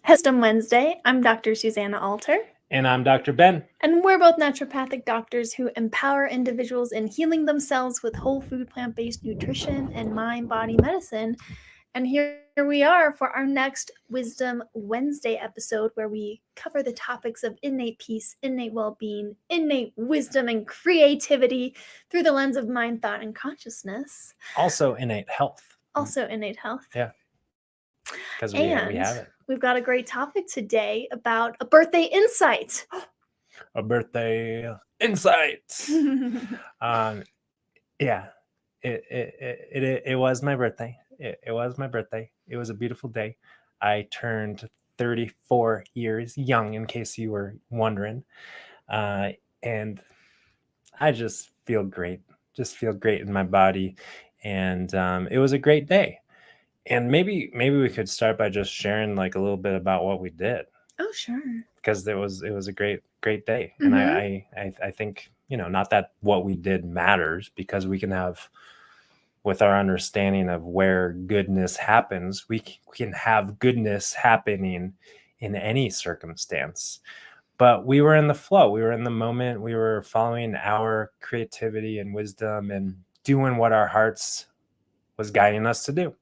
Wisdom Wednesday. I'm Dr. Susanna Alter. And I'm Dr. Ben. And we're both naturopathic doctors who empower individuals in healing themselves with whole food, plant-based nutrition and mind-body medicine. And here we are for our next Wisdom Wednesday episode where we cover the topics of innate peace, innate well-being, innate wisdom, and creativity through the lens of mind, thought, and consciousness. Also innate health. Also innate health. Yeah. Because we have it. We've got a great topic today about a birthday insight. A birthday insight. Yeah, it was my birthday. It was my birthday. It was a beautiful day. I turned 34 years young, in case you were wondering. And I just feel great. Just feel great in my body. And it was a great day. And maybe we could start by just sharing like a little bit about what we did. Oh, sure. Because it was a great day. And I think, not that what we did matters, because we can have, with our understanding of where goodness happens, we can have goodness happening in any circumstance. But we were in the flow. We were in the moment. We were following our creativity and wisdom and doing what our hearts was guiding us to do.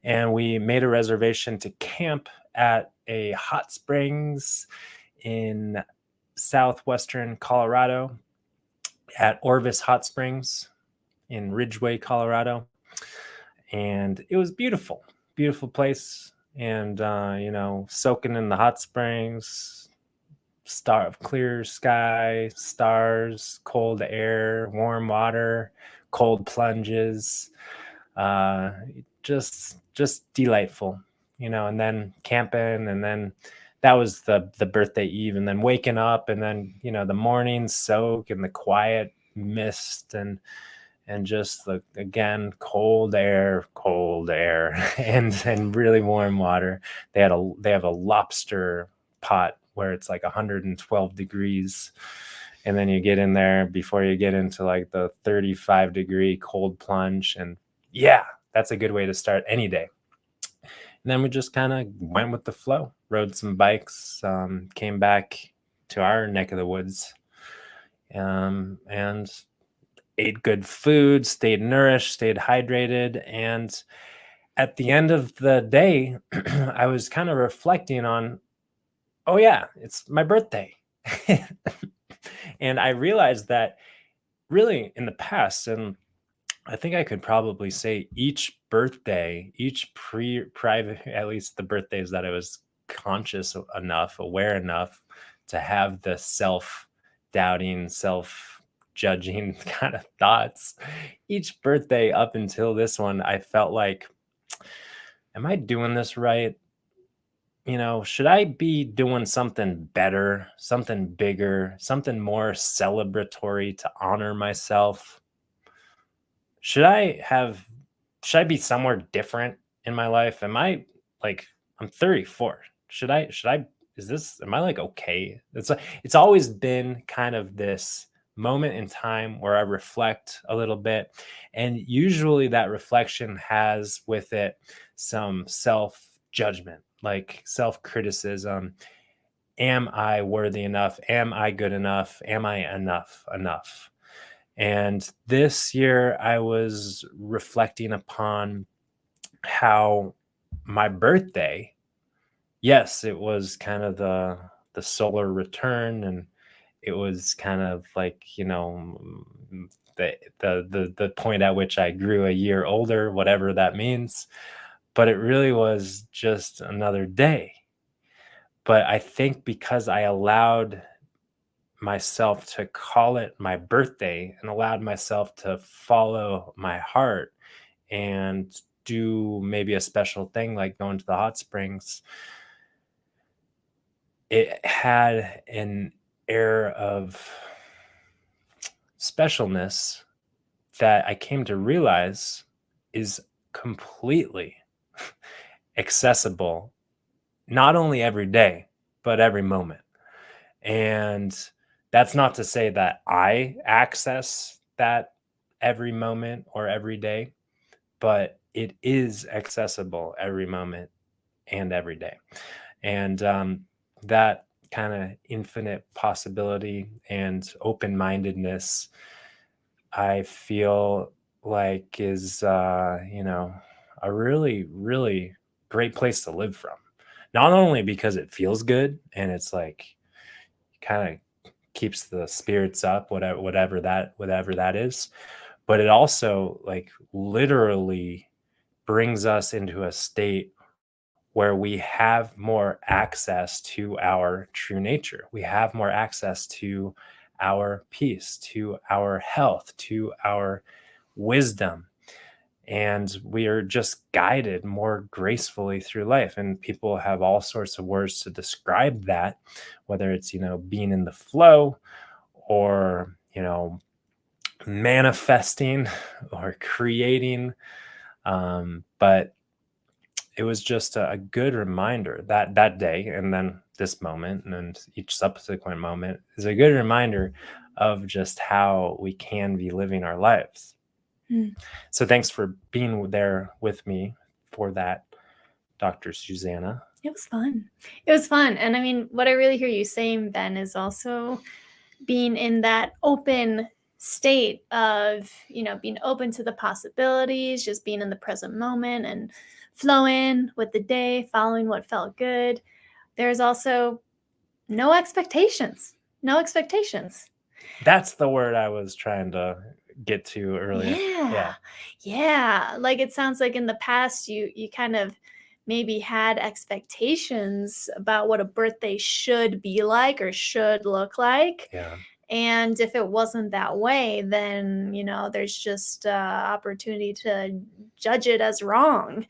And we made a reservation to camp at a hot springs in southwestern Colorado, at Orvis Hot Springs in Ridgway, Colorado. And it was beautiful, beautiful place. And, soaking in the hot springs, clear sky, stars, cold air, warm water, cold plunges, just delightful, and then camping, and then that was the birthday eve, and then waking up, and then the morning soak and the quiet mist, and just again cold air and really warm water. They have a lobster pot where it's like 112 degrees, and then you get in there before you get into like the 35-degree cold plunge, and that's a good way to start any day. And then we just kind of went with the flow, rode some bikes, came back to our neck of the woods, and ate good food, stayed nourished, stayed hydrated. And at the end of the day, I was kind of reflecting on, oh yeah, it's my birthday. And I realized that really in the past, and I think I could probably say each birthday, each private, at least the birthdays that I was conscious enough, aware enough to have the self-doubting, self-judging kind of thoughts, each birthday up until this one, I felt like, am I doing this right? Should I be doing something better, something bigger, something more celebratory to honor myself? Should I be somewhere different in my life? Am I like, I'm 34. Am I like okay? It's always been kind of this moment in time where I reflect a little bit. And usually that reflection has with it some self-judgment, like self-criticism. Am I worthy enough? Am I good enough? Am I enough? And this year I was reflecting upon how my birthday, yes, it was kind of the solar return, and it was kind of like, the point at which I grew a year older, whatever that means. But it really was just another day. But I think because I allowed myself to call it my birthday and allowed myself to follow my heart and do maybe a special thing like going to the hot springs, it had an air of specialness that I came to realize is completely accessible, not only every day, but every moment. And that's not to say that I access that every moment or every day, but it is accessible every moment and every day. And that kind of infinite possibility and open-mindedness, I feel like is, a really, really great place to live from. Not only because it feels good and it's like kind of keeps the spirits up, whatever that is, but it also like literally brings us into a state where we have more access to our true nature. We have more access to our peace, to our health, to our wisdom. And we are just guided more gracefully through life. And people have all sorts of words to describe that, whether it's, being in the flow or, manifesting or creating. But it was just a good reminder that day, and then this moment, and then each subsequent moment is a good reminder of just how we can be living our lives. Mm. So thanks for being there with me for that, Dr. Susanna. It was fun. It was fun. And I mean, what I really hear you saying, Ben, is also being in that open state of, being open to the possibilities, just being in the present moment and flowing with the day, following what felt good. There's also no expectations. No expectations. That's the word I was trying to get to earlier. Yeah. Yeah. Like it sounds like in the past you kind of maybe had expectations about what a birthday should be like or should look like. Yeah. And if it wasn't that way, then, there's just opportunity to judge it as wrong.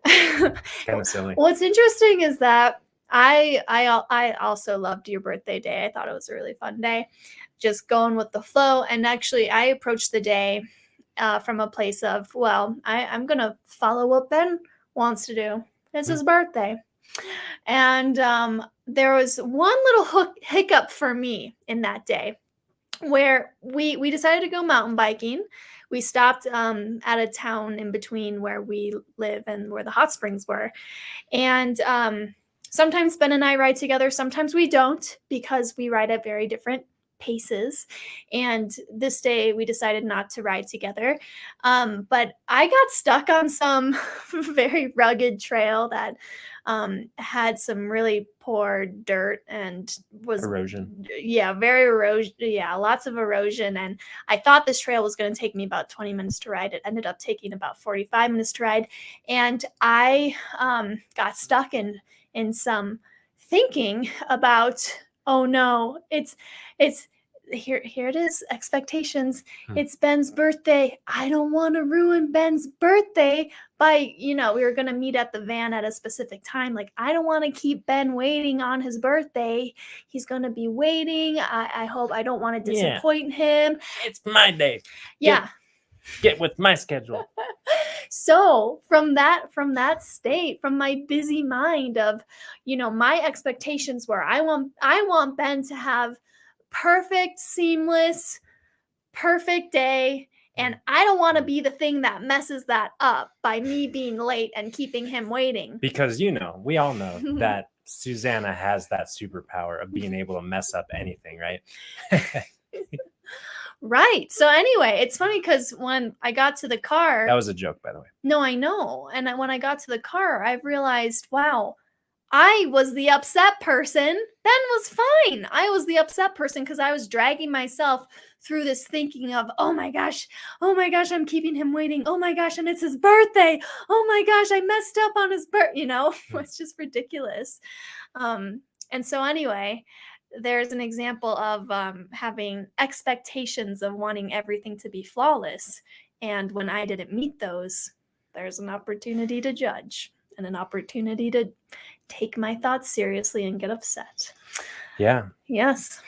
It's kind of silly. What's interesting is that I also loved your birthday day. I thought it was a really fun day, just going with the flow. And actually, I approached the day from a place of, well, I'm gonna follow what Ben wants to do. It's his birthday, and there was one little hiccup for me in that day where we decided to go mountain biking. We stopped at a town in between where we live and where the hot springs were. And sometimes Ben and I ride together, sometimes we don't because we ride at very different paces. And this day we decided not to ride together. But I got stuck on some very rugged trail that had some really poor dirt and was Erosion. Yeah, very erosion. Yeah, lots of erosion. And I thought this trail was going to take me about 20 minutes to ride. It ended up taking about 45 minutes to ride. And I got stuck in some thinking about, oh no, it's here it is, expectations. It's Ben's birthday. I don't want to ruin Ben's birthday by, we were going to meet at the van at a specific time. Like, I don't want to keep Ben waiting on his birthday. He's going to be waiting. I hope I don't want to disappoint him. It's my day. Yeah. Get with my schedule. So from that state, from my busy mind of, my expectations were I want Ben to have perfect, seamless, perfect day. And I don't want to be the thing that messes that up by me being late and keeping him waiting. Because, we all know that Susanna has that superpower of being able to mess up anything, right? Right. So anyway, it's funny because when I got to the car. That was a joke, by the way. No, I know. And when I got to the car, I realized, wow, I was the upset person. Ben was fine. I was the upset person because I was dragging myself through this thinking of, oh my gosh, I'm keeping him waiting. Oh my gosh, and it's his birthday. Oh my gosh, I messed up on his birthday. It's just ridiculous. And so anyway, there's an example of having expectations of wanting everything to be flawless. And when I didn't meet those, there's an opportunity to judge and an opportunity to take my thoughts seriously and get upset. Yeah. Yes.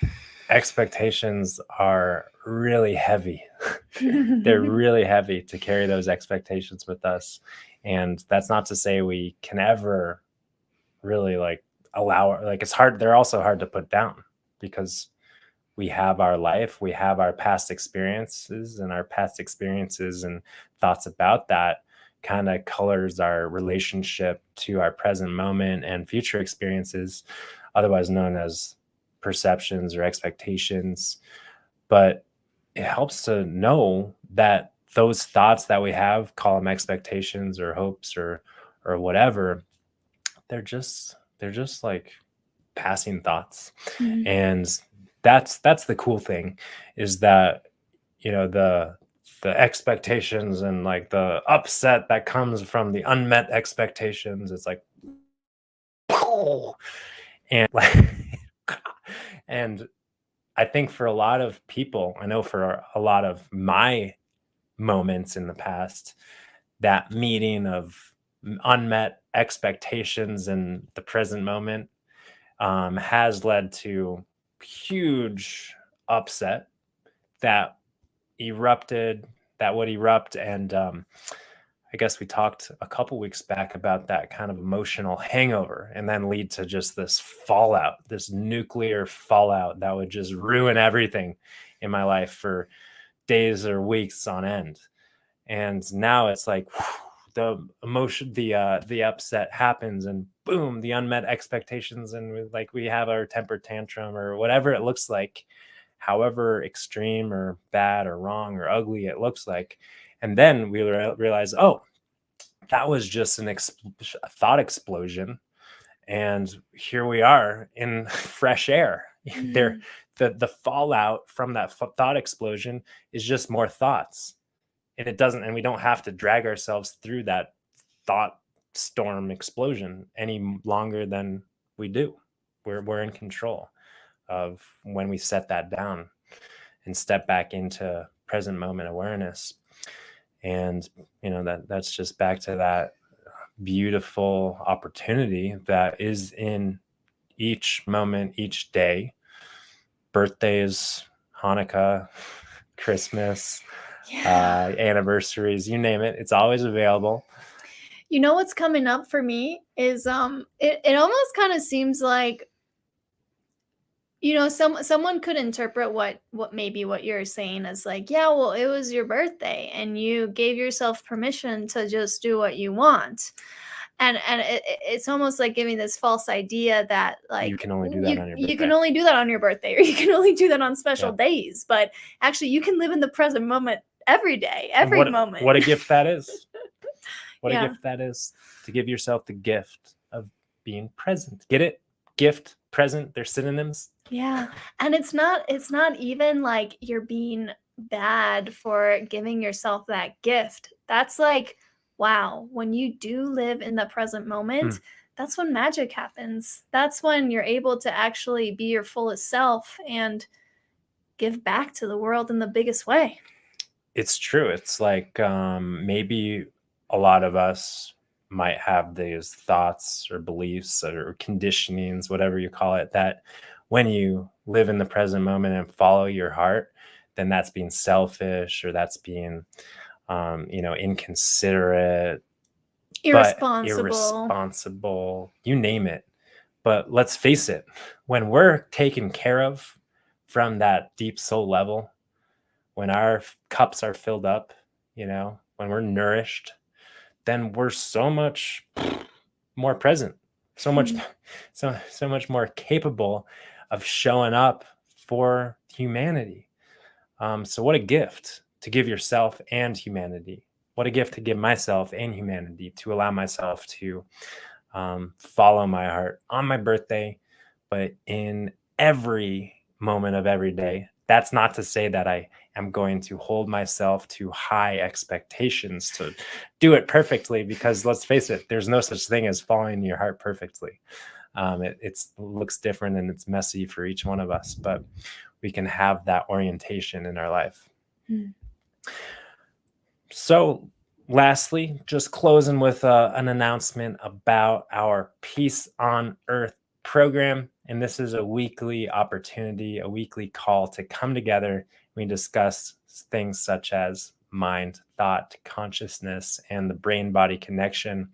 Expectations are really heavy. They're really heavy to carry those expectations with us. And that's not to say we can ever really it's hard. They're also hard to put down because we have our life, we have our past experiences, and our past experiences and thoughts about that kind of colors our relationship to our present moment and future experiences, otherwise known as perceptions or expectations. But it helps to know that those thoughts that we have, call them expectations or hopes or whatever, they're just like passing thoughts. Mhm. And that's the cool thing, is that, the expectations and like the upset that comes from the unmet expectations, it's like and like and I think for a lot of people, I know for a lot of my moments in the past, that meeting of unmet expectations in the present moment has led to huge upset that erupted, that would erupt. And I guess we talked a couple weeks back about that kind of emotional hangover, and then lead to just this fallout, this nuclear fallout that would just ruin everything in my life for days or weeks on end. And now it's like the emotion, the upset happens, and boom, the unmet expectations, and we have our temper tantrum or whatever it looks like, however extreme or bad or wrong or ugly it looks like. And then we realize, oh, that was just a thought explosion, and here we are in fresh air. There, Mhm. the fallout from that thought explosion is just more thoughts, and it doesn't, and we don't have to drag ourselves through that thought storm explosion any longer than we do. We're in control of when we set that down and step back into present moment awareness. And that's just back to that beautiful opportunity that is in each moment, each day. Birthdays, Hanukkah, Christmas, Yeah. anniversaries, you name it, it's always available. You know what's coming up for me is it almost kind of seems like, someone could interpret what maybe what you're saying as like, yeah, well, it was your birthday and you gave yourself permission to just do what you want. And it's almost like giving this false idea that You like can only do that you on your you can birthday. only do that on your birthday, or you can only do that on special Yeah. days, but actually you can live in the present moment every day, And every moment. what a gift that is. What a Yeah. gift that is, to give yourself the gift of being present. Get it? Gift, present, they're synonyms. Yeah. And it's not even like you're being bad for giving yourself that gift. That's like, wow, when you do live in the present moment, Mm. that's when magic happens. That's when you're able to actually be your fullest self and give back to the world in the biggest way. It's true. It's like, maybe a lot of us might have these thoughts or beliefs or conditionings, whatever you call it, that when you live in the present moment and follow your heart, then that's being selfish, or that's being, inconsiderate, but Irresponsible. irresponsible, you name it. But let's face it, when we're taken care of from that deep soul level, when our cups are filled up, when we're nourished, then we're so much more present, so much, so much more capable of showing up for humanity. So what a gift to give yourself and humanity. What a gift to give myself and humanity, to allow myself to follow my heart on my birthday, but in every moment of every day. That's not to say that I am going to hold myself to high expectations to do it perfectly, because let's face it, there's no such thing as following your heart perfectly. It looks different and it's messy for each one of us, but we can have that orientation in our life. Mm. So, lastly, just closing with an announcement about our Peace on Earth program. And this is a weekly opportunity, a weekly call to come together. We discuss things such as mind, thought, consciousness, and the brain body connection.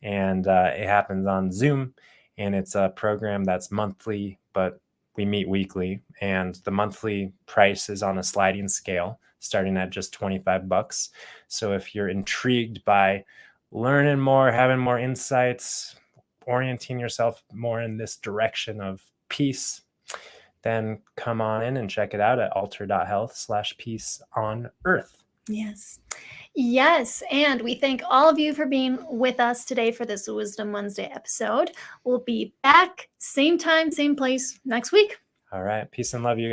And it happens on Zoom. And it's a program that's monthly, but we meet weekly. And the monthly price is on a sliding scale, starting at just $25. So if you're intrigued by learning more, having more insights, orienting yourself more in this direction of peace, then come on in and check it out at altar.health/peace on earth. Yes. Yes. And we thank all of you for being with us today for this Wisdom Wednesday episode. We'll be back same time, same place next week. All right. Peace and love, you guys.